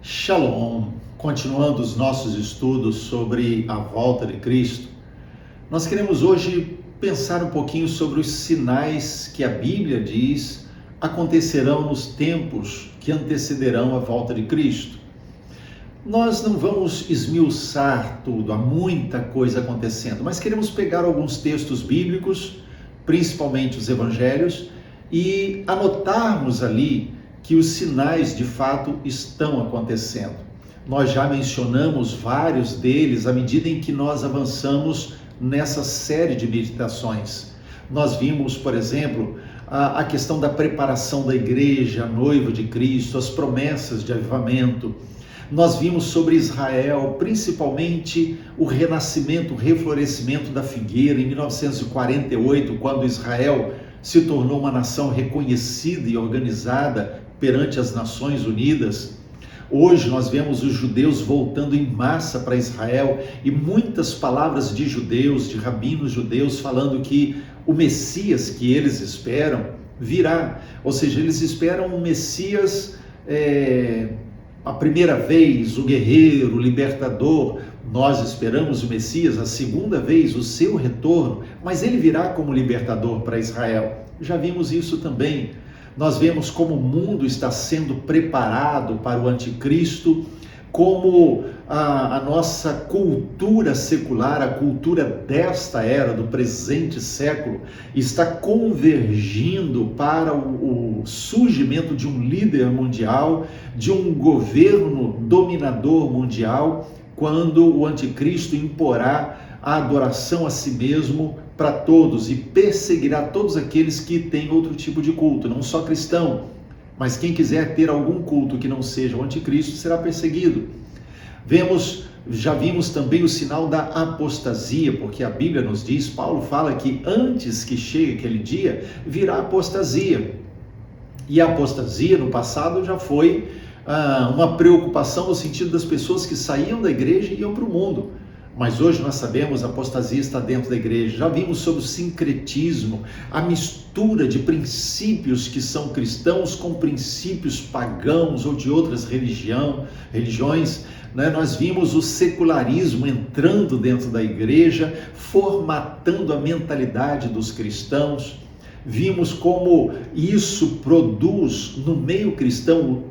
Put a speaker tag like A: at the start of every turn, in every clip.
A: Shalom! Continuando os nossos estudos sobre a volta de Cristo, nós queremos hoje pensar um pouquinho sobre os sinais que a Bíblia diz acontecerão nos tempos que antecederão a volta de Cristo. Nós não vamos esmiuçar tudo, há muita coisa acontecendo, mas queremos pegar alguns textos bíblicos, principalmente os evangelhos, e anotarmos ali que os sinais de fato estão acontecendo. Nós já mencionamos vários deles à medida em que nós avançamos nessa série de meditações. Nós vimos, por exemplo, a questão da preparação da igreja, a noiva de Cristo, as promessas de avivamento. Nós vimos sobre Israel, principalmente o renascimento, o reflorescimento da figueira em 1948, quando Israel se tornou uma nação reconhecida e organizada perante as Nações Unidas. Hoje nós vemos os judeus voltando em massa para Israel e muitas palavras de judeus, de rabinos judeus, falando que o Messias que eles esperam virá. Ou seja, eles esperam um Messias a primeira vez, o guerreiro, o libertador. Nós esperamos o Messias a segunda vez, o seu retorno, mas ele virá como libertador para Israel. Já vimos isso também. Nós vemos como o mundo está sendo preparado para o anticristo, como a nossa cultura secular, a cultura desta era, do presente século, está convergindo para o surgimento de um líder mundial, de um governo dominador mundial, quando o anticristo imporá a adoração a si mesmo para todos e perseguirá todos aqueles que têm outro tipo de culto, não só cristão, mas quem quiser ter algum culto que não seja o anticristo será perseguido. Já vimos também o sinal da apostasia, porque a Bíblia nos diz, Paulo fala que antes que chegue aquele dia, virá a apostasia. E a apostasia no passado já foi uma preocupação no sentido das pessoas que saíam da igreja e iam para o mundo. Mas hoje nós sabemos, a apostasia está dentro da igreja. Já vimos sobre o sincretismo, a mistura de princípios que são cristãos com princípios pagãos ou de outras religiões. Nós vimos o secularismo entrando dentro da igreja, formatando a mentalidade dos cristãos. Vimos como isso produz no meio cristão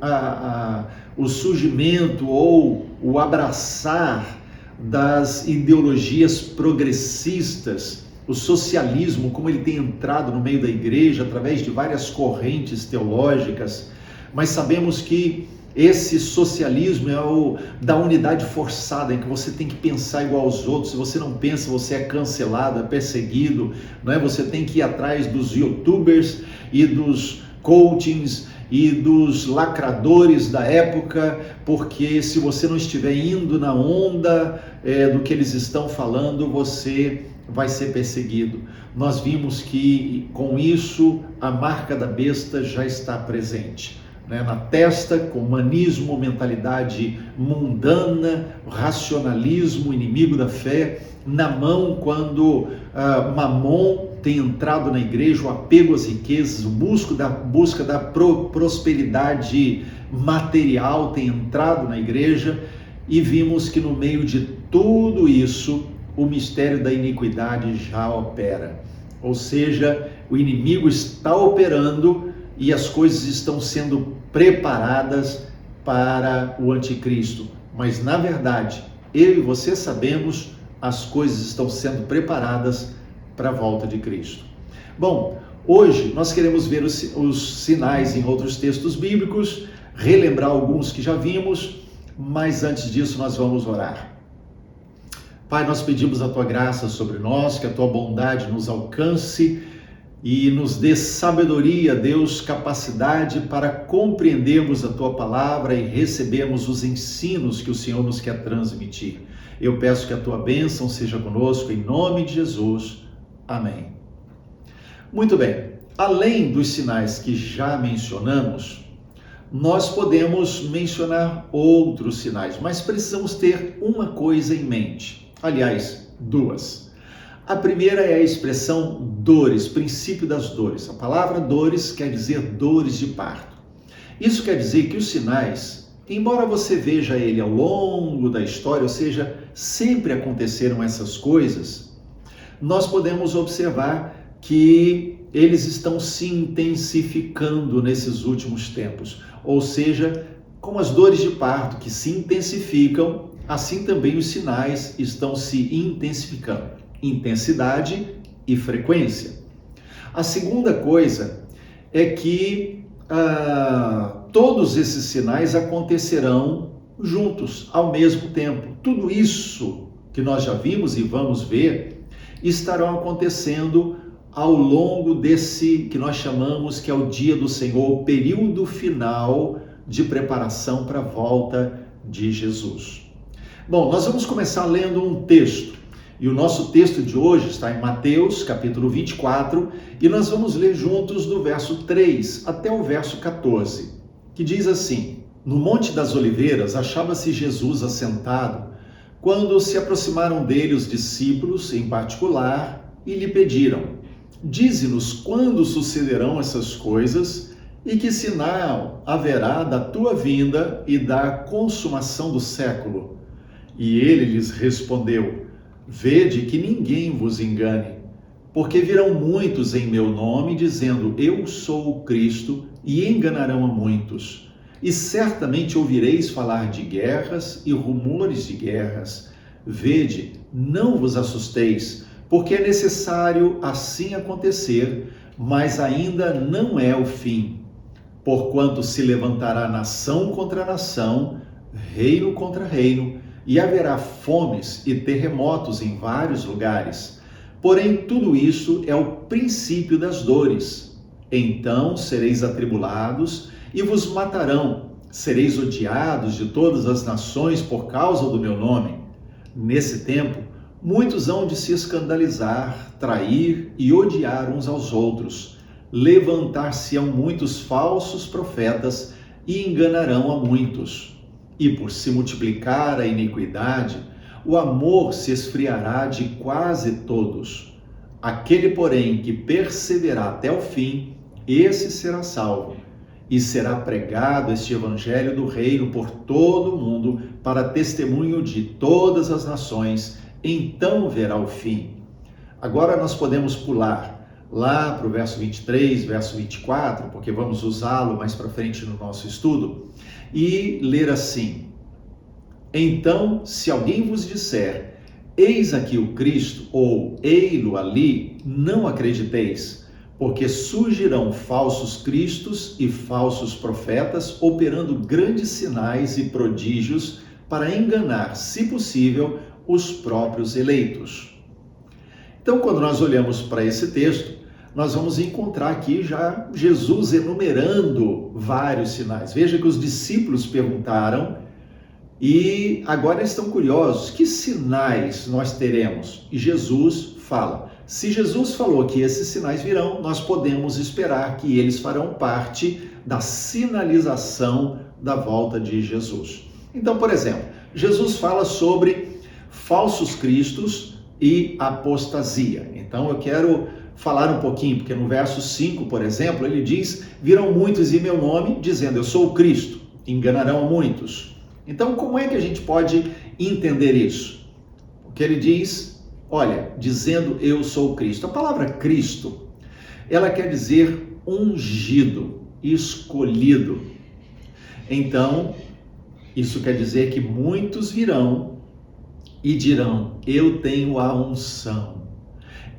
A: o surgimento ou o abraçar das ideologias progressistas, o socialismo, como ele tem entrado no meio da igreja através de várias correntes teológicas. Mas sabemos que esse socialismo é o da unidade forçada, em que você tem que pensar igual aos outros. Se você não pensa, você é cancelado, é perseguido, não é? Você tem que ir atrás dos youtubers e dos coachings e dos lacradores da época, porque se você não estiver indo na onda do que eles estão falando, você vai ser perseguido. Nós vimos que com isso a marca da besta já está presente, na testa, com humanismo, mentalidade mundana, racionalismo, inimigo da fé; na mão, quando Mamon tem entrado na igreja, o apego às riquezas, busca da prosperidade material tem entrado na igreja. E vimos que no meio de tudo isso, o mistério da iniquidade já opera. Ou seja, o inimigo está operando e as coisas estão sendo preparadas para o anticristo. Mas na verdade, eu e você sabemos, as coisas estão sendo preparadas para a volta de Cristo. Bom, hoje nós queremos ver os sinais em outros textos bíblicos, relembrar alguns que já vimos, mas antes disso nós vamos orar. Pai, nós pedimos a Tua graça sobre nós, que a Tua bondade nos alcance e nos dê sabedoria, Deus, capacidade para compreendermos a Tua palavra e recebermos os ensinos que o Senhor nos quer transmitir. Eu peço que a Tua bênção seja conosco, em nome de Jesus. Amém. Muito bem, além dos sinais que já mencionamos, nós podemos mencionar outros sinais, mas precisamos ter uma coisa em mente. Aliás, duas. A primeira é a expressão dores, princípio das dores. A palavra dores quer dizer dores de parto. Isso quer dizer que os sinais embora você veja ele ao longo da história, ou seja, sempre aconteceram essas coisas, nós podemos observar que eles estão se intensificando nesses últimos tempos. Ou seja, como as dores de parto que se intensificam, assim também os sinais estão se intensificando. Intensidade e frequência. A segunda coisa é que todos esses sinais acontecerão juntos, ao mesmo tempo. Tudo isso que nós já vimos e vamos ver estarão acontecendo ao longo desse que nós chamamos que é o dia do Senhor, o período final de preparação para a volta de Jesus. Bom, nós vamos começar lendo um texto, e o nosso texto de hoje está em Mateus, capítulo 24, e nós vamos ler juntos do verso 3 até o verso 14, que diz assim: No Monte das Oliveiras achava-se Jesus assentado, quando se aproximaram dele os discípulos, em particular, e lhe pediram: Dize-nos quando sucederão essas coisas e que sinal haverá da tua vinda e da consumação do século. E ele lhes respondeu: Vede que ninguém vos engane, porque virão muitos em meu nome dizendo: Eu sou o Cristo, e enganarão a muitos. E certamente ouvireis falar de guerras e rumores de guerras. Vede, não vos assusteis, porque é necessário assim acontecer, mas ainda não é o fim. Porquanto se levantará nação contra nação, reino contra reino, e haverá fomes e terremotos em vários lugares. Porém, tudo isso é o princípio das dores. Então sereis atribulados e vos matarão. Sereis odiados de todas as nações por causa do meu nome. Nesse tempo, muitos hão de se escandalizar, trair e odiar uns aos outros. Levantar-se-ão muitos falsos profetas e enganarão a muitos. E por se multiplicar a iniquidade, o amor se esfriará de quase todos. Aquele, porém, que perseverar até o fim, esse será salvo. E será pregado este evangelho do reino por todo o mundo, para testemunho de todas as nações. Então verá o fim. Agora nós podemos pular lá para o verso 23, verso 24, porque vamos usá-lo mais para frente no nosso estudo, e ler assim: Então, se alguém vos disser, eis aqui o Cristo, ou ei-lo ali, não acrediteis, porque surgirão falsos cristos e falsos profetas, operando grandes sinais e prodígios para enganar, se possível, os próprios eleitos. Então, quando nós olhamos para esse texto, nós vamos encontrar aqui já Jesus enumerando vários sinais. Veja que os discípulos perguntaram e agora estão curiosos: que sinais nós teremos? E Jesus fala. Se Jesus falou que esses sinais virão, nós podemos esperar que eles farão parte da sinalização da volta de Jesus. Então, por exemplo, Jesus fala sobre falsos cristos e apostasia. Então, eu quero falar um pouquinho, porque no verso 5, por exemplo, ele diz: virão muitos em meu nome, dizendo, eu sou o Cristo, enganarão a muitos. Então, como é que a gente pode entender isso? Porque ele diz, olha, dizendo eu sou o Cristo. A palavra Cristo, ela quer dizer ungido, escolhido. Então, isso quer dizer que muitos virão e dirão, eu tenho a unção.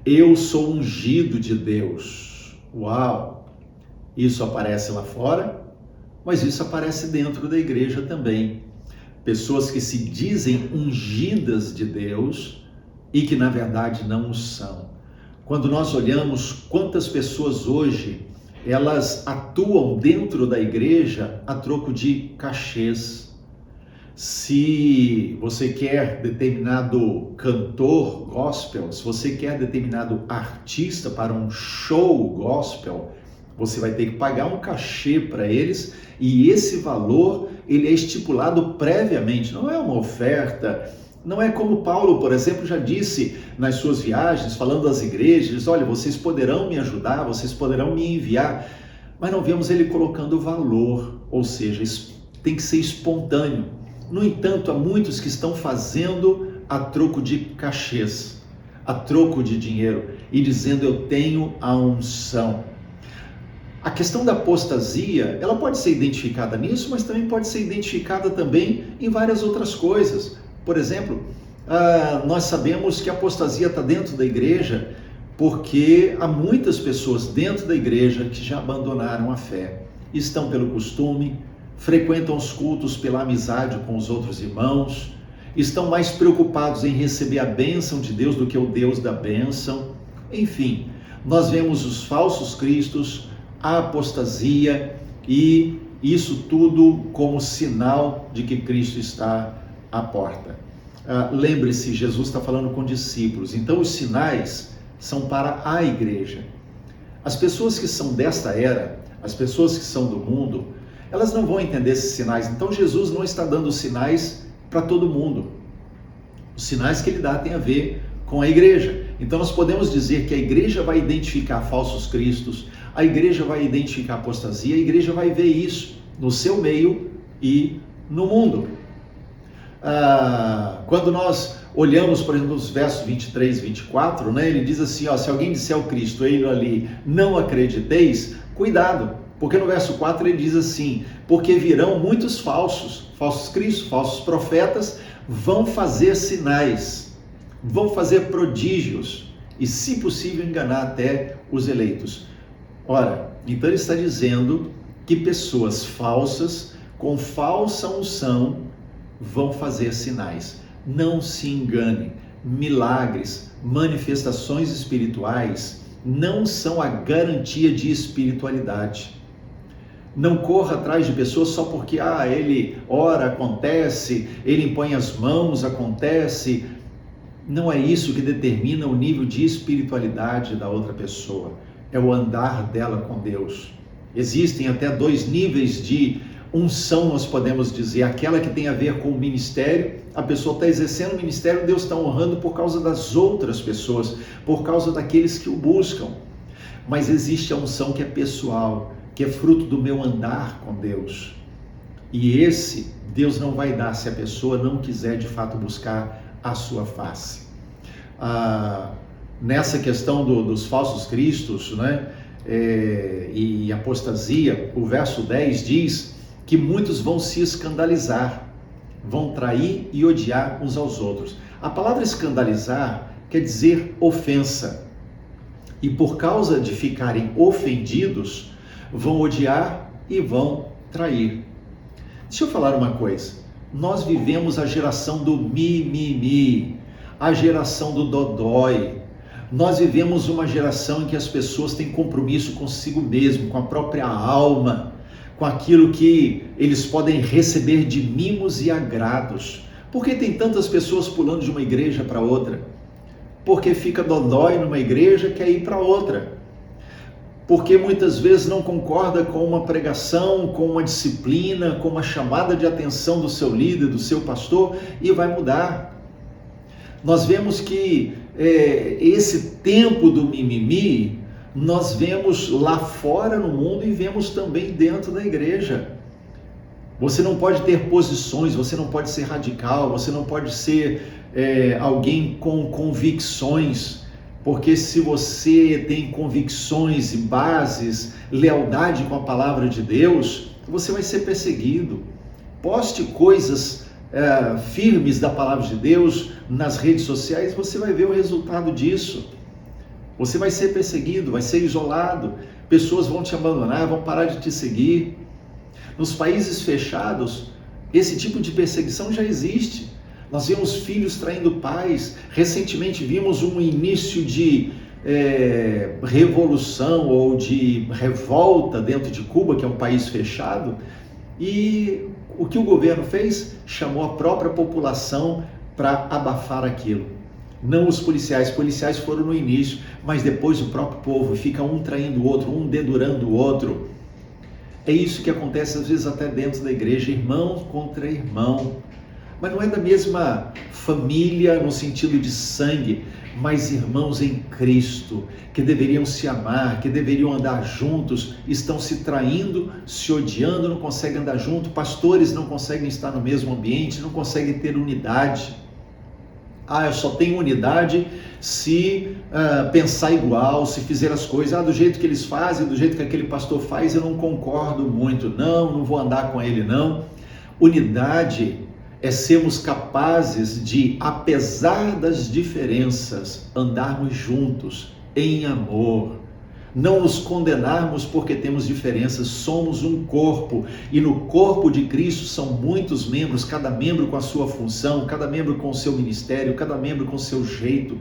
A: Eu sou ungido de Deus. Uau! Isso aparece lá fora, mas isso aparece dentro da igreja também. Pessoas que se dizem ungidas de Deus e que na verdade não o são. Quando nós olhamos quantas pessoas hoje, elas atuam dentro da igreja a troco de cachês. Se você quer determinado cantor gospel, se você quer determinado artista para um show gospel, você vai ter que pagar um cachê para eles e esse valor ele é estipulado previamente, não é uma oferta. Não é como Paulo, por exemplo, já disse nas suas viagens, falando às igrejas, olha, vocês poderão me ajudar, vocês poderão me enviar, mas não vemos ele colocando valor, ou seja, tem que ser espontâneo. No entanto, há muitos que estão fazendo a troco de cachês, a troco de dinheiro, e dizendo: eu tenho a unção. A questão da apostasia, ela pode ser identificada nisso, mas também pode ser identificada também em várias outras coisas. Por exemplo, nós sabemos que a apostasia está dentro da igreja porque há muitas pessoas dentro da igreja que já abandonaram a fé. Estão pelo costume, frequentam os cultos pela amizade com os outros irmãos, estão mais preocupados em receber a bênção de Deus do que o Deus da bênção. Enfim, nós vemos os falsos cristos, a apostasia, e isso tudo como sinal de que Cristo está à porta. Lembre-se, Jesus está falando com discípulos, então os sinais são para a igreja. As pessoas que são desta era, as pessoas que são do mundo, elas não vão entender esses sinais. Então Jesus não está dando sinais para todo mundo. Os sinais que ele dá têm a ver com a igreja. Então nós podemos dizer que a igreja vai identificar falsos cristos, a igreja vai identificar apostasia, a igreja vai ver isso no seu meio e no mundo. Quando nós olhamos, por exemplo, os versos 23 e 24, né, ele diz assim, se alguém disser ao Cristo, ele ali, não acrediteis, cuidado, porque no verso 4 ele diz assim: porque virão muitos falsos cristos, falsos profetas, vão fazer sinais, vão fazer prodígios e, se possível, enganar até os eleitos. Ora, então ele está dizendo que pessoas falsas, com falsa unção, vão fazer sinais. Não se engane, milagres, manifestações espirituais não são a garantia de espiritualidade. Não corra atrás de pessoas só porque ele ora, acontece, ele impõe as mãos, acontece. Não é isso que determina o nível de espiritualidade da outra pessoa. É o andar dela com Deus. Existem até 2 níveis de unção, nós podemos dizer. Aquela que tem a ver com o ministério, a pessoa está exercendo o ministério, Deus está honrando por causa das outras pessoas, por causa daqueles que o buscam. Mas existe a unção que é pessoal, que é fruto do meu andar com Deus. E esse Deus não vai dar se a pessoa não quiser de fato buscar a sua face. Nessa questão dos falsos cristos, né, e apostasia, o verso 10 diz que muitos vão se escandalizar, vão trair e odiar uns aos outros. A palavra escandalizar quer dizer ofensa. E por causa de ficarem ofendidos, vão odiar e vão trair. Deixa eu falar uma coisa. Nós vivemos a geração do mimimi, a geração do dodói. Nós vivemos uma geração em que as pessoas têm compromisso consigo mesmo, com a própria alma, com aquilo que eles podem receber de mimos e agrados. Por que tem tantas pessoas pulando de uma igreja para outra? Porque fica dodói numa igreja e quer ir para outra. Porque muitas vezes não concorda com uma pregação, com uma disciplina, com uma chamada de atenção do seu líder, do seu pastor, e vai mudar. Nós vemos que esse tempo do mimimi, nós vemos lá fora no mundo e vemos também dentro da igreja. Você não pode ter posições, você não pode ser radical, você não pode ser alguém com convicções. Porque se você tem convicções e bases, lealdade com a palavra de Deus, você vai ser perseguido. Poste coisas firmes da palavra de Deus nas redes sociais, você vai ver o resultado disso. Você vai ser perseguido, vai ser isolado, pessoas vão te abandonar, vão parar de te seguir. Nos países fechados, esse tipo de perseguição já existe. Nós vemos filhos traindo pais. Recentemente vimos um início de revolução ou de revolta dentro de Cuba, que é um país fechado. E o que o governo fez? Chamou a própria população para abafar aquilo. Não os policiais. Os policiais foram no início, mas depois o próprio povo fica um traindo o outro, um dedurando o outro. É isso que acontece às vezes até dentro da igreja, irmão contra irmão. Mas não é da mesma família no sentido de sangue, mas irmãos em Cristo, que deveriam se amar, que deveriam andar juntos, estão se traindo, se odiando, não conseguem andar junto, pastores não conseguem estar no mesmo ambiente, não conseguem ter unidade. Eu só tenho unidade se pensar igual, se fizer as coisas do jeito que eles fazem, do jeito que aquele pastor faz, eu não concordo muito, não vou andar com ele, não. Unidade é sermos capazes de, apesar das diferenças, andarmos juntos em amor. Não nos condenarmos porque temos diferenças, somos um corpo, e no corpo de Cristo são muitos membros, cada membro com a sua função, cada membro com o seu ministério, cada membro com o seu jeito,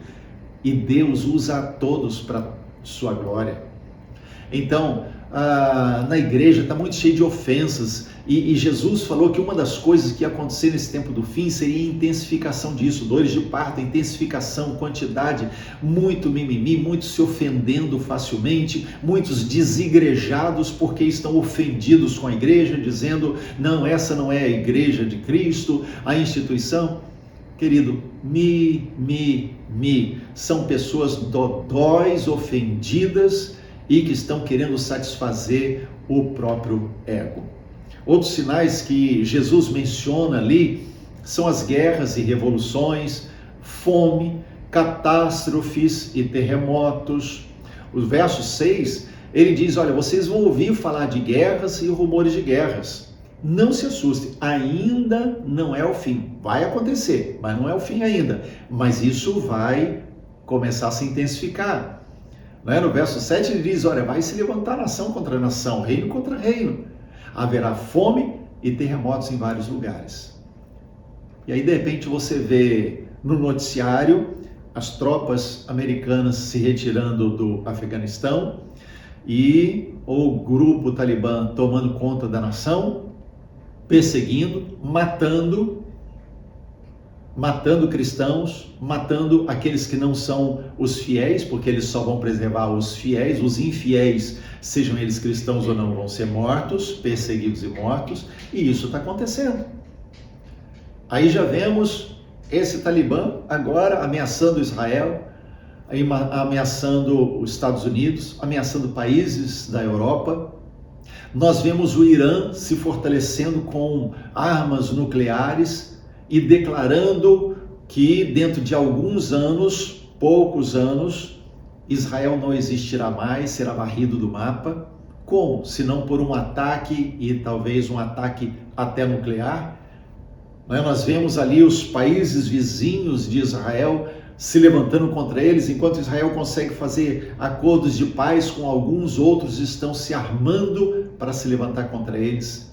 A: e Deus usa a todos para sua glória. Então, na igreja está muito cheio de ofensas, e Jesus falou que uma das coisas que ia acontecer nesse tempo do fim seria a intensificação disso, dores de parto, intensificação, quantidade, muito mimimi, muitos se ofendendo facilmente, muitos desigrejados porque estão ofendidos com a igreja, dizendo, não, essa não é a igreja de Cristo, a instituição. Querido, são pessoas dodóis, ofendidas e que estão querendo satisfazer o próprio ego. Outros sinais que Jesus menciona ali são as guerras e revoluções, fome, catástrofes e terremotos. O verso 6, ele diz, olha, vocês vão ouvir falar de guerras e rumores de guerras. Não se assustem, ainda não é o fim. Vai acontecer, mas não é o fim ainda. Mas isso vai começar a se intensificar. No verso 7 ele diz, olha, vai se levantar nação contra nação, reino contra reino. Haverá fome e terremotos em vários lugares. E aí de repente você vê no noticiário as tropas americanas se retirando do Afeganistão e o grupo Talibã tomando conta da nação, perseguindo, matando cristãos, matando aqueles que não são os fiéis, porque eles só vão preservar os fiéis, os infiéis, sejam eles cristãos ou não, vão ser mortos, perseguidos e mortos, e isso está acontecendo. Aí já vemos esse Talibã agora ameaçando Israel, ameaçando os Estados Unidos, ameaçando países da Europa. Nós vemos o Irã se fortalecendo com armas nucleares e declarando que dentro de alguns anos, poucos anos, Israel não existirá mais, será varrido do mapa. Como? Se não por um ataque, e talvez um ataque até nuclear. Nós vemos ali os países vizinhos de Israel se levantando contra eles, enquanto Israel consegue fazer acordos de paz com alguns, outros estão se armando para se levantar contra eles.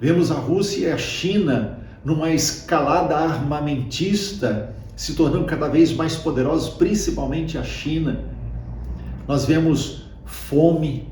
A: Vemos a Rússia e a China numa escalada armamentista, se tornando cada vez mais poderosos, principalmente a China. Nós vemos fome,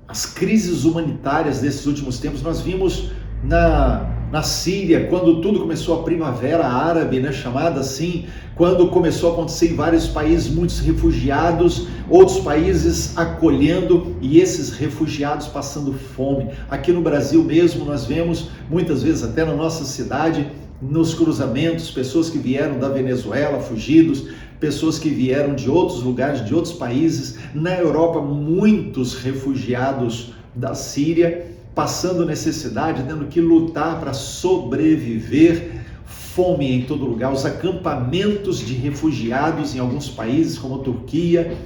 A: as crises humanitárias desses últimos tempos. Nós vimos na Síria, quando tudo começou, a primavera árabe, chamada assim, quando começou a acontecer em vários países, muitos refugiados, outros países acolhendo e esses refugiados passando fome. Aqui no Brasil mesmo nós vemos, muitas vezes até na nossa cidade, nos cruzamentos, pessoas que vieram da Venezuela, fugidos, pessoas que vieram de outros lugares, de outros países. Na Europa, muitos refugiados da Síria, passando necessidade, tendo que lutar para sobreviver, fome em todo lugar, os acampamentos de refugiados em alguns países, como a Turquia,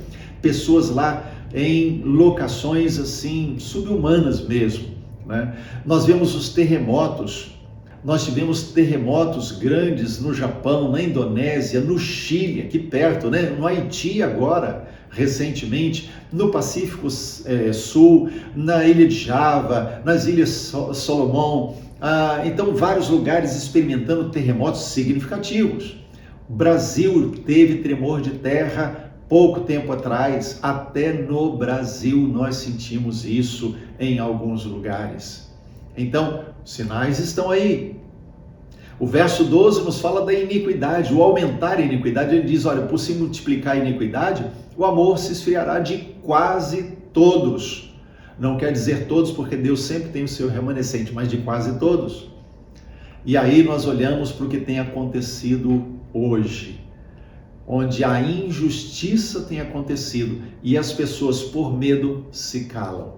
A: pessoas lá em locações assim, subhumanas mesmo, Nós vemos os terremotos, nós tivemos terremotos grandes no Japão, na Indonésia, no Chile, aqui perto, no Haiti agora, recentemente, no Pacífico Sul, na ilha de Java, nas ilhas Salomão, então vários lugares experimentando terremotos significativos. O Brasil teve tremor de terra pouco tempo atrás, até no Brasil nós sentimos isso em alguns lugares. Então, os sinais estão aí. O verso 12 nos fala da iniquidade, o aumentar a iniquidade. Ele diz, olha, por se multiplicar a iniquidade, o amor se esfriará de quase todos. Não quer dizer todos, porque Deus sempre tem o seu remanescente, mas de quase todos. E aí nós olhamos para o que tem acontecido hoje. onde a injustiça tem acontecido e as pessoas, por medo, se calam.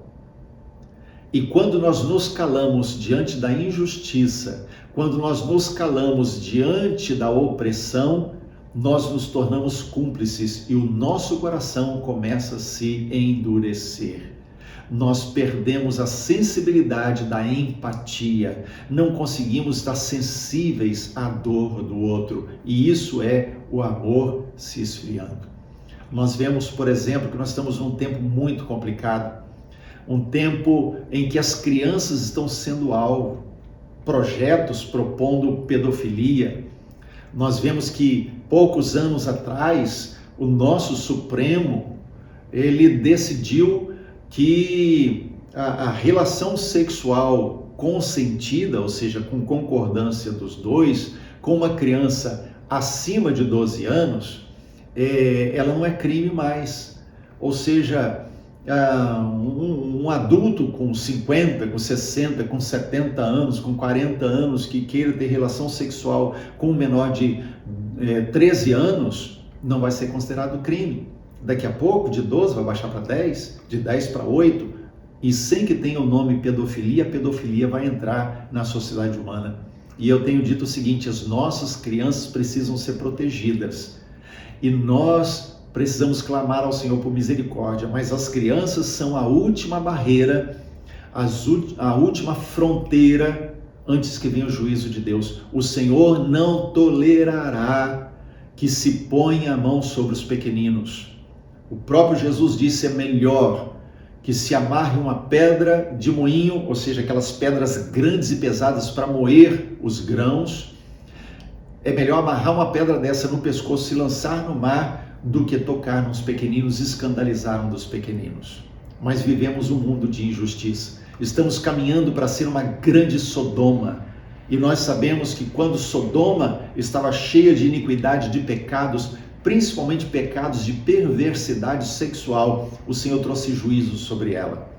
A: E quando nós nos calamos diante da injustiça, quando nós nos calamos diante da opressão, nós nos tornamos cúmplices e o nosso coração começa a se endurecer. Nós perdemos a sensibilidade da empatia, não conseguimos estar sensíveis à dor do outro, e isso é o amor se esfriando. Nós vemos, por exemplo, que nós estamos num tempo muito complicado, um tempo em que as crianças estão sendo alvo, projetos propondo pedofilia. Nós vemos que poucos anos atrás, o nosso Supremo, ele decidiu que a relação sexual consentida, ou seja, com concordância dos dois, com uma criança acima de 12 anos, ela não é crime mais. Ou seja, um adulto com 50, com 60, com 70 anos, com 40 anos, que queira ter relação sexual com um menor de 13 anos, não vai ser considerado crime. Daqui a pouco, de 12 vai baixar para 10, de 10 para 8, e sem que tenha o nome pedofilia, a pedofilia vai entrar na sociedade humana. E eu tenho dito o seguinte: as nossas crianças precisam ser protegidas, e nós precisamos clamar ao Senhor por misericórdia, mas as crianças são a última barreira, a última fronteira antes que venha o juízo de Deus. O Senhor não tolerará que se ponha a mão sobre os pequeninos. O próprio Jesus disse: é melhor que se amarre uma pedra de moinho, ou seja, aquelas pedras grandes e pesadas para moer os grãos, é melhor amarrar uma pedra dessa no pescoço e lançar no mar do que tocar nos pequeninos e escandalizar um dos pequeninos. Mas vivemos um mundo de injustiça. Estamos caminhando para ser uma grande Sodoma. E nós sabemos que quando Sodoma estava cheia de iniquidade, de pecados, principalmente pecados de perversidade sexual, o Senhor trouxe juízo sobre ela.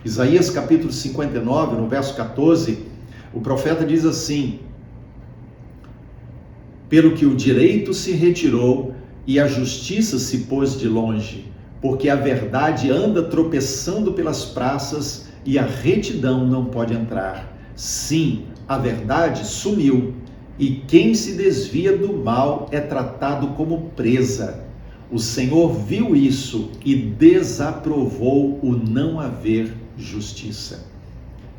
A: Isaías capítulo 59, no verso 14, o profeta diz assim: pelo que o direito se retirou e a justiça se pôs de longe, porque a verdade anda tropeçando pelas praças e a retidão não pode entrar. Sim, a verdade sumiu, e quem se desvia do mal é tratado como presa. O Senhor viu isso e desaprovou o não haver justiça.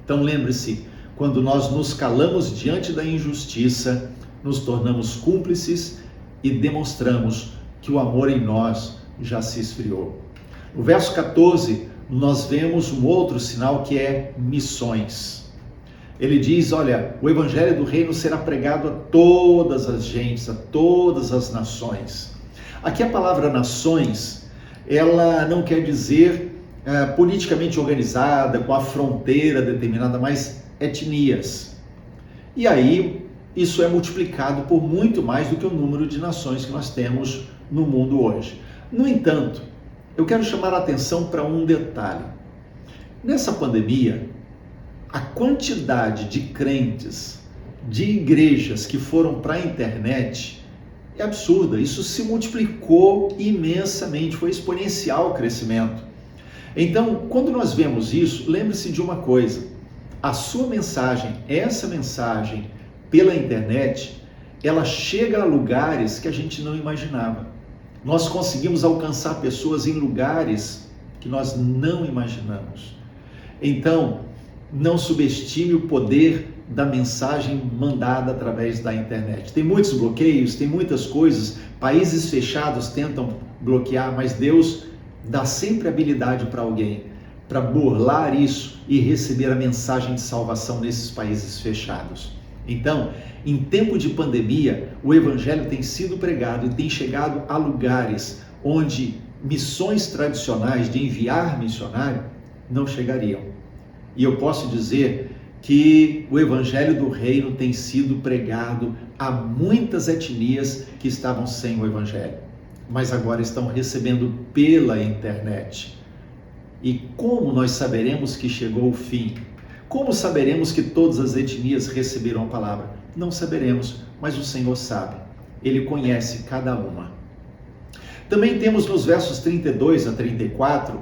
A: Então lembre-se, quando nós nos calamos diante da injustiça, nos tornamos cúmplices e demonstramos que o amor em nós já se esfriou. No verso 14, nós vemos um outro sinal que é missões. Ele diz: olha, o evangelho do reino será pregado a todas as gentes, a todas as nações. Aqui a palavra nações, ela não quer dizer politicamente organizada, com a fronteira determinada, mas etnias. E aí, isso é multiplicado por muito mais do que o número de nações que nós temos no mundo hoje. No entanto, eu quero chamar a atenção para um detalhe. Nessa pandemia, a quantidade de crentes, de igrejas que foram para a internet é absurda. Isso se multiplicou imensamente, foi exponencial o crescimento. Então, quando nós vemos isso, lembre-se de uma coisa: a sua mensagem, essa mensagem pela internet, ela chega a lugares que a gente não imaginava. Nós conseguimos alcançar pessoas em lugares que nós não imaginamos. Então, não subestime o poder da mensagem mandada através da internet. Tem muitos bloqueios, tem muitas coisas, países fechados tentam bloquear, mas Deus dá sempre habilidade para alguém para burlar isso e receber a mensagem de salvação nesses países fechados. Então, em tempo de pandemia, o evangelho tem sido pregado e tem chegado a lugares onde missões tradicionais de enviar missionário não chegariam. E eu posso dizer que o evangelho do reino tem sido pregado a muitas etnias que estavam sem o evangelho, mas agora estão recebendo pela internet. E como nós saberemos que chegou o fim? Como saberemos que todas as etnias receberam a palavra? Não saberemos, mas o Senhor sabe. Ele conhece cada uma. Também temos nos versos 32 a 34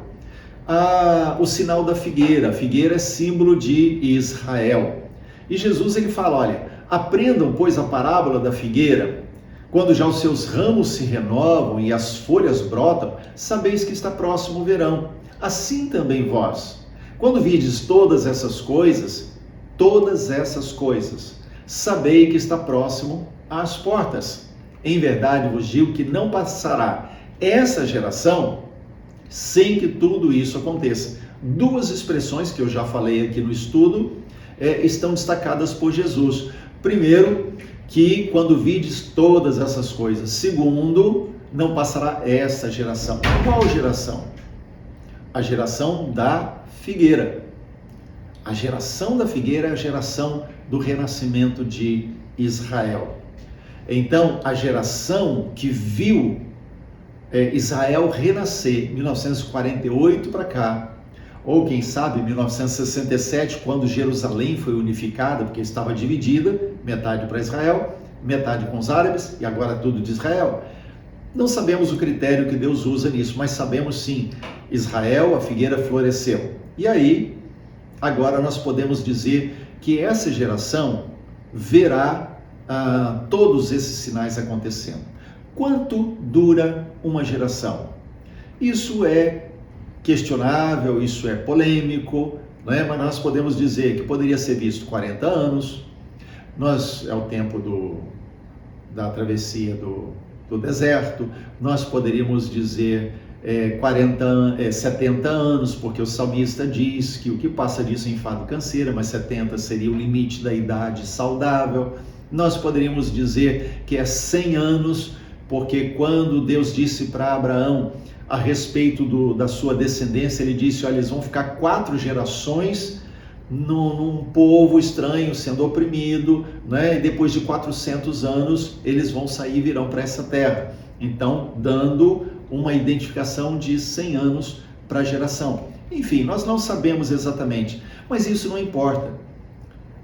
A: o sinal da figueira. A figueira é símbolo de Israel. E Jesus ele fala, olha, aprendam pois a parábola da figueira. Quando já os seus ramos se renovam e as folhas brotam, sabeis que está próximo o verão. Assim também vós, quando vides todas essas coisas, sabei que está próximo às portas. Em verdade vos digo que não passará essa geração sem que tudo isso aconteça. Duas expressões que eu já falei aqui no estudo estão destacadas por Jesus. Primeiro, que quando vides todas essas coisas. Segundo, não passará essa geração. Qual geração? A geração da figueira. A geração da figueira é a geração do renascimento de Israel. Então, a geração que viu Israel renascer, 1948 para cá, ou quem sabe 1967, quando Jerusalém foi unificada, porque estava dividida, metade para Israel, metade com os árabes, e agora tudo de Israel. Não sabemos o critério que Deus usa nisso, mas sabemos sim, Israel, a figueira floresceu. E aí, agora nós podemos dizer que essa geração verá todos esses sinais acontecendo. Quanto dura uma geração? Isso é questionável, isso é polêmico, né? Mas nós podemos dizer que poderia ser visto 40 anos, é o tempo da travessia do deserto, nós poderíamos dizer 70 anos, porque o salmista diz que o que passa disso é enfado e canseira, mas 70 seria o limite da idade saudável. Nós poderíamos dizer que é 100 anos, porque quando Deus disse para Abraão a respeito da sua descendência, ele disse, olha, eles vão ficar 4 gerações num povo estranho, sendo oprimido, né? E depois de 400 anos, eles vão sair e virão para essa terra. Então, dando uma identificação de 100 anos para a geração. Enfim, nós não sabemos exatamente, mas isso não importa.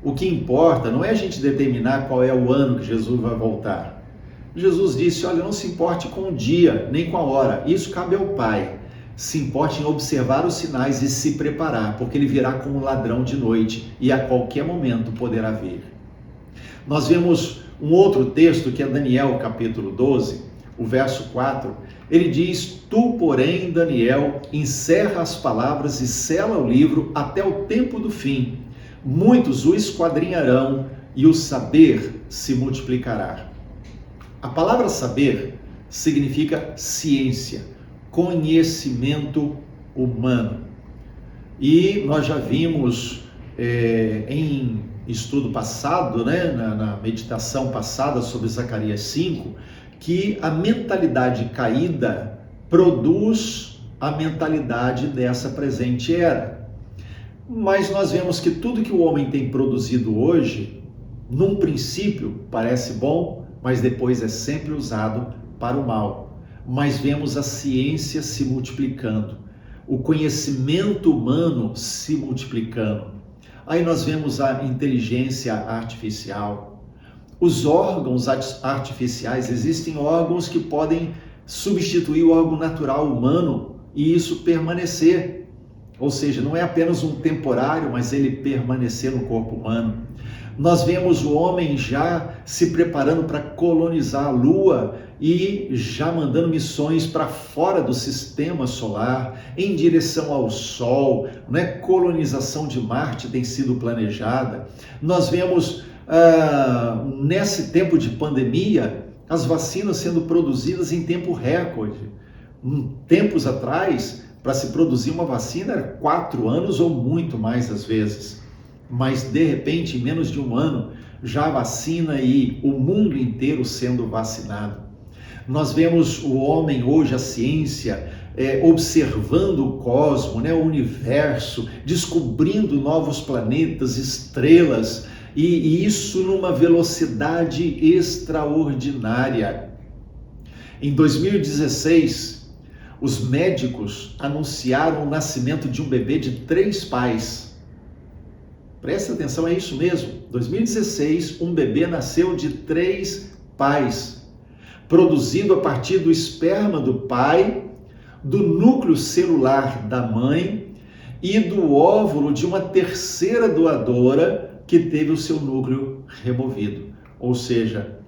A: O que importa não é a gente determinar qual é o ano que Jesus vai voltar. Jesus disse, olha, não se importe com o dia, nem com a hora, isso cabe ao Pai. Se importe em observar os sinais e se preparar, porque ele virá como um ladrão de noite e a qualquer momento poderá vir. Nós vemos um outro texto que é Daniel capítulo 12, o verso 4, ele diz, tu, porém, Daniel, encerra as palavras e sela o livro até o tempo do fim. Muitos o esquadrinharão e o saber se multiplicará. A palavra saber significa ciência, conhecimento humano. E nós já vimos em estudo passado, né, na meditação passada sobre Zacarias 5, que a mentalidade caída produz a mentalidade dessa presente era. Mas nós vemos que tudo que o homem tem produzido hoje, num princípio parece bom, mas depois é sempre usado para o mal. Mas vemos a ciência se multiplicando, o conhecimento humano se multiplicando. Aí nós vemos a inteligência artificial, os órgãos artificiais, existem órgãos que podem substituir o órgão natural humano e isso permanecer. Ou seja, não é apenas um temporário, mas ele permanecer no corpo humano. Nós vemos o homem já se preparando para colonizar a Lua e já mandando missões para fora do sistema solar, em direção ao Sol, né? Colonização de Marte tem sido planejada. Nós vemos, nesse tempo de pandemia, as vacinas sendo produzidas em tempo recorde. Tempos atrás, para se produzir uma vacina, era 4 anos ou muito mais às vezes. Mas, de repente, em menos de um ano, já a vacina e o mundo inteiro sendo vacinado. Nós vemos o homem hoje, a ciência, observando o cosmos, né, o universo, descobrindo novos planetas, estrelas, e isso numa velocidade extraordinária. Em 2016, os médicos anunciaram o nascimento de um bebê de 3 pais. Presta atenção, é isso mesmo. 2016, um bebê nasceu de 3 pais. produzido a partir do esperma do pai, do núcleo celular da mãe e do óvulo de uma terceira doadora que teve o seu núcleo removido. Ou seja,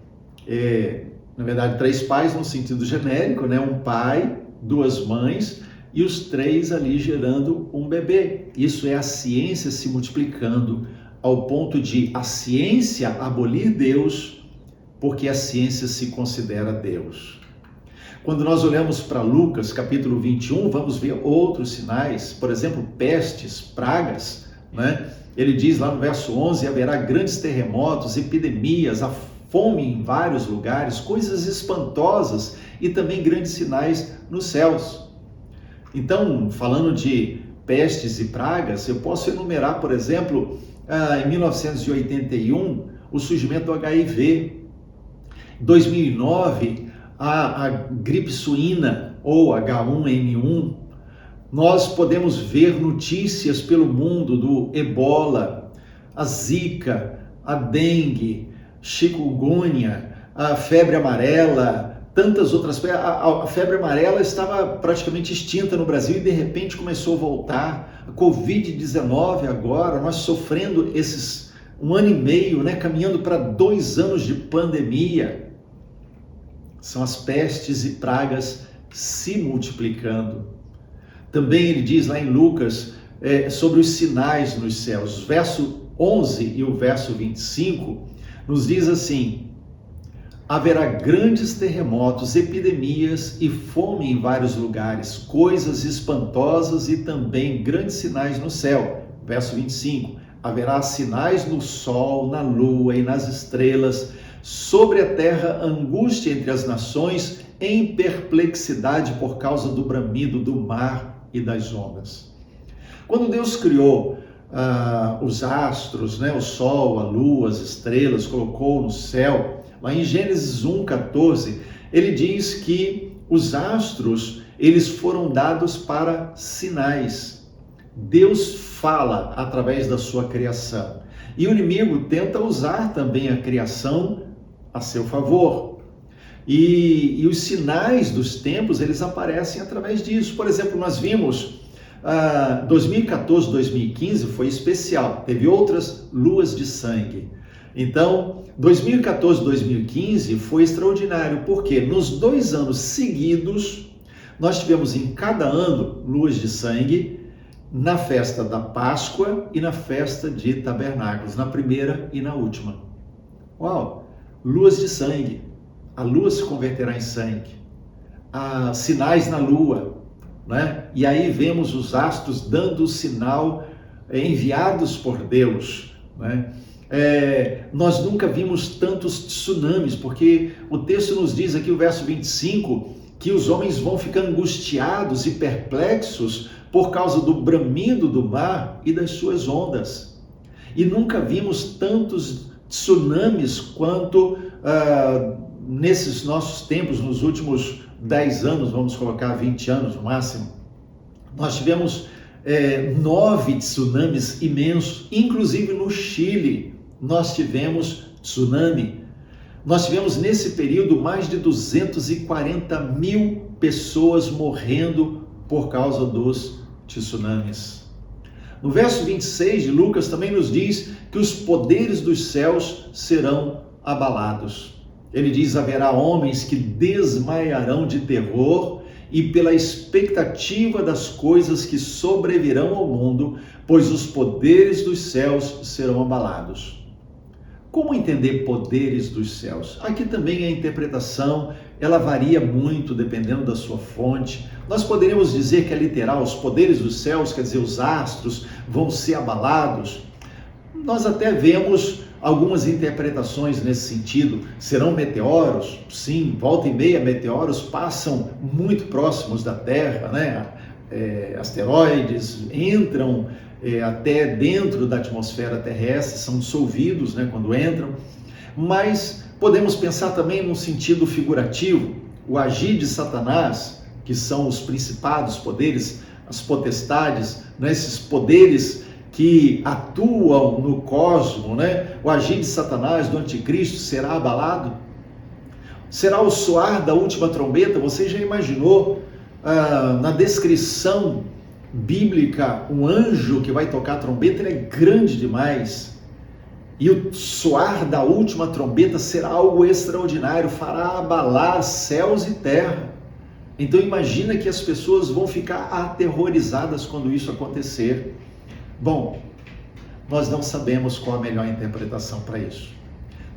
A: na verdade, 3 pais no sentido genérico, né? Um pai, 2 mães e os 3 ali gerando um bebê. Isso é a ciência se multiplicando ao ponto de a ciência abolir Deus, porque a ciência se considera Deus. Quando nós olhamos para Lucas, capítulo 21, vamos ver outros sinais, por exemplo, pestes, pragas, né? Ele diz lá no verso 11, haverá grandes terremotos, epidemias, a fome em vários lugares, coisas espantosas e também grandes sinais nos céus. Então, falando de pestes e pragas, eu posso enumerar, por exemplo, em 1981, o surgimento do HIV. Em 2009, a gripe suína ou H1N1. Nós podemos ver notícias pelo mundo do Ebola, a Zika, a dengue, chikungunya, a febre amarela, tantas outras. A febre amarela estava praticamente extinta no Brasil e de repente começou a voltar. A Covid-19 agora, nós sofrendo esses 1 ano e meio, né, caminhando para 2 anos de pandemia. São as pestes e pragas se multiplicando. Também ele diz lá em Lucas sobre os sinais nos céus. O verso 11 e o verso 25 nos diz assim: haverá grandes terremotos, epidemias e fome em vários lugares, coisas espantosas e também grandes sinais no céu. Verso 25, haverá sinais no sol, na lua e nas estrelas, sobre a terra angústia entre as nações, em perplexidade por causa do bramido do mar e das ondas. Quando Deus criou os astros, né, o sol, a lua, as estrelas, colocou no céu, lá em Gênesis 1:14, ele diz que os astros, eles foram dados para sinais. Deus fala através da sua criação. E o inimigo tenta usar também a criação a seu favor. E os sinais dos tempos, eles aparecem através disso. Por exemplo, nós vimos 2014, 2015 foi especial, teve outras luas de sangue. Então, 2014, 2015 foi extraordinário, porque nos 2 anos seguidos, nós tivemos em cada ano luas de sangue, na festa da Páscoa e na festa de Tabernáculos, na primeira e na última. Uau! Luas de sangue. A lua se converterá em sangue. Há sinais na lua, né? E aí vemos os astros dando o sinal enviados por Deus, né? Nós nunca vimos tantos tsunamis, porque o texto nos diz aqui, o verso 25, que os homens vão ficar angustiados e perplexos por causa do bramido do mar e das suas ondas. E nunca vimos tantos tsunamis quanto nesses nossos tempos, nos últimos 10 anos, vamos colocar 20 anos no máximo. Nós tivemos 9 tsunamis imensos, inclusive no Chile nós tivemos tsunami. Nós tivemos nesse período mais de 240 mil pessoas morrendo por causa dos tsunamis. No verso 26 de Lucas também nos diz que os poderes dos céus serão abalados. Ele diz: haverá homens que desmaiarão de terror e pela expectativa das coisas que sobrevirão ao mundo, pois os poderes dos céus serão abalados. Como entender poderes dos céus? Aqui também a interpretação, ela varia muito dependendo da sua fonte. Nós poderíamos dizer que é literal, os poderes dos céus, quer dizer, os astros vão ser abalados. Nós até vemos algumas interpretações nesse sentido. Serão meteoros? Sim, volta e meia meteoros passam muito próximos da Terra, né? Asteroides entram até dentro da atmosfera terrestre, são dissolvidos, né, quando entram. Mas podemos pensar também num sentido figurativo, o agir de Satanás, que são os principados poderes, as potestades, né, esses poderes que atuam no cosmos, né? O agir de Satanás, do anticristo, será abalado. Será o soar da última trombeta? Você já imaginou na descrição bíblica um anjo que vai tocar a trombeta? Ele é grande demais. E o soar da última trombeta será algo extraordinário, fará abalar céus e terra. Então imagina que as pessoas vão ficar aterrorizadas quando isso acontecer. Bom, nós não sabemos qual a melhor interpretação para isso.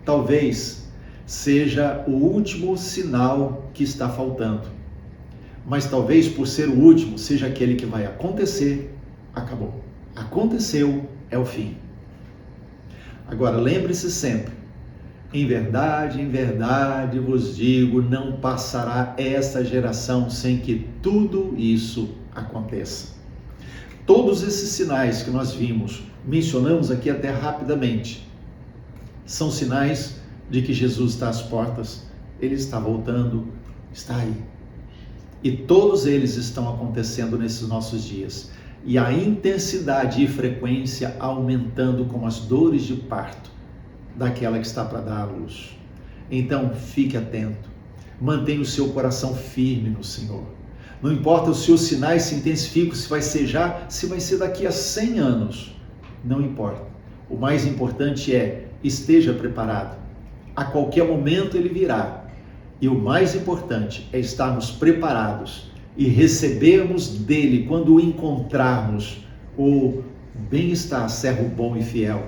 A: Talvez seja o último sinal que está faltando. Mas talvez por ser o último, seja aquele que vai acontecer, acabou. Aconteceu, é o fim. Agora, lembre-se sempre, em verdade vos digo, não passará esta geração sem que tudo isso aconteça. Todos esses sinais que nós vimos, mencionamos aqui até rapidamente, são sinais de que Jesus está às portas, Ele está voltando, está aí. E todos eles estão acontecendo nesses nossos dias. E a intensidade e frequência aumentando como as dores de parto daquela que está para dar à luz. Então, fique atento. Mantenha o seu coração firme no Senhor. Não importa se os sinais se intensificam, se vai ser já, se vai ser daqui a 100 anos. Não importa. O mais importante é, esteja preparado. A qualquer momento ele virá. E o mais importante é estarmos preparados e recebermos dele, quando o encontrarmos, o bem-estar, servo bom e fiel.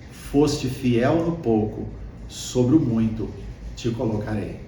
A: Foste fiel no pouco, sobre o muito te colocarei.